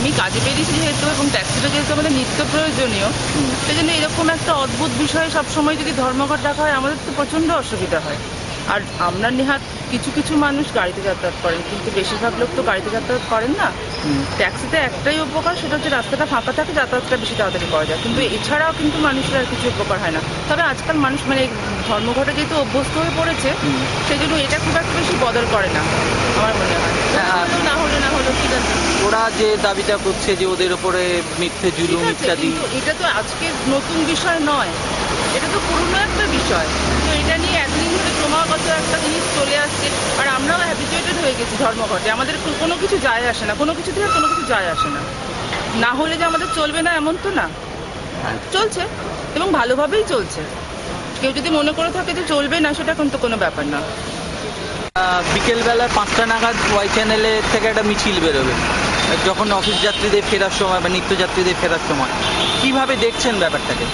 আমি কাজে বেরিয়েছি যেহেতু এবং ট্যাক্সিটা যেহেতু আমাদের নিত্য প্রয়োজনীয়, সেই জন্য এরকম একটা অদ্ভুত বিষয়ে সবসময় যদি ধর্মঘট ডাকা হয় আমাদের তো প্রচণ্ড অসুবিধা হয়। আর আমরা নেহাত কিছু কিছু মানুষ গাড়িতে যাতায়াত করেন, কিন্তু বেশিরভাগ লোক তো গাড়িতে যাতায়াত করেন না। ট্যাক্সিতে একটাই উপকার, সেটা হচ্ছে রাস্তাটা ফাঁকা থাকে, যাতায়াতটা বেশি তাড়াতাড়ি করা যায়, কিন্তু এছাড়াও কিন্তু মানুষের আর কিছু উপকার হয় না। তবে আজকাল মানুষ মানে ধর্মঘটে যেহেতু অভ্যস্ত হয়ে পড়েছে, সেই জন্য এটা খুব একটা বেশি বদল করে না আমার মনে হয়। না হলো ঠিক আছে। ওরা যে দাবিটা করছে যে ওদের উপরে মিথ্যে জুলুম ঠিক আছে, ইত্যাদি, কিন্তু এটা তো আজকে নতুন বিষয় নয়, এটা তো পুরনো একটা বিষয়। তো এটা নিয়ে এতদিন ধরে ক্রমাগত একটা জিনিস চলে আসছে, আর আমরাও হ্যাবিচুয়েটেড হয়ে গেছি ধর্মঘটে। আমাদের কোনো কিছু যায় আসে না, কোনো কিছু থেকে কোনো কিছু যায় আসে না। না হলে যে আমাদের চলবে না এমন তো না, চলছে এবং ভালোভাবেই চলছে। কেউ যদি মনে করে থাকে যে চলবে না, সেটা কিন্তু কোনো ব্যাপার না। বিকেলবেলা 5টা নাগাদ ওয়াই চ্যানেলে থেকে একটা মিছিল বেরোবে যখন অফিস যাত্রীদের ফেরার সময় বা নিত্যযাত্রীদের ফেরার সময়। কিভাবে দেখছেন ব্যাপারটাকে?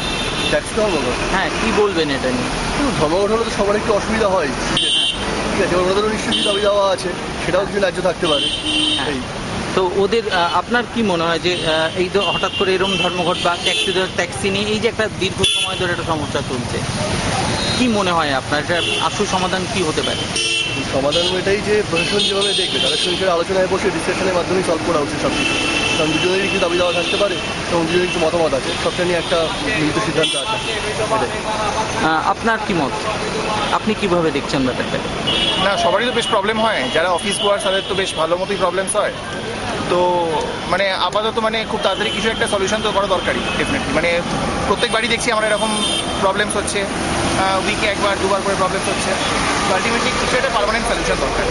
ট্যাক্সি ধর্মঘট, হ্যাঁ, কি বলবেন এটা নিয়ে? ধর্মঘট হলে তো সবার একটু অসুবিধা হয়, ঠিক আছে, ওনাদেরও নিশ্চয়ই দাবি দেওয়া আছে, সেটাও কিছু ন্যায্য থাকতে পারে। এই তো ওদের আপনার কি মনে হয় যে এই হঠাৎ করে এরকম ধর্মঘট বা ট্যাক্সি নিয়ে এই যে একটা দীর্ঘ সময় ধরে একটা সমস্যা চলছে, কি মনে হয় আপনার এটা আসল সমাধান কি হতে পারে? সমাধান এটাই যে প্রশাসন যেভাবে দেখবে তাদের সঙ্গে আলোচনায় বসে ডিসকাশনের মাধ্যমেই সলভ করা উচিত সব কিছু। কারণ দুজনেরই কিছু দাবি দেওয়া থাকতে পারে এবং দুজনের কিছু মতামত আছে, সবটা নিয়ে একটা মিলিত সিদ্ধান্ত আছে। আপনার কি মত? আপনি কিভাবে দেখছেন ব্যাপারটা? না, সবারই তো বেশ প্রবলেম হয়, যারা অফিস গোয়ার তাদের তো বেশ ভালো মতোই প্রবলেমস হয়। তো মানে আপাতত মানে খুব তাড়াতাড়ি কিছু একটা সলিউশন তো করা দরকারই ডেফিনেটলি। মানে প্রত্যেক বাড়ি দেখছি আমরা এরকম প্রবলেমস হচ্ছে, উইকে একবার দুবার করে প্রবলেমস হচ্ছে। তো আলটিমেটলি কিছু একটা পার্মানেন্ট সলিউশন দরকার।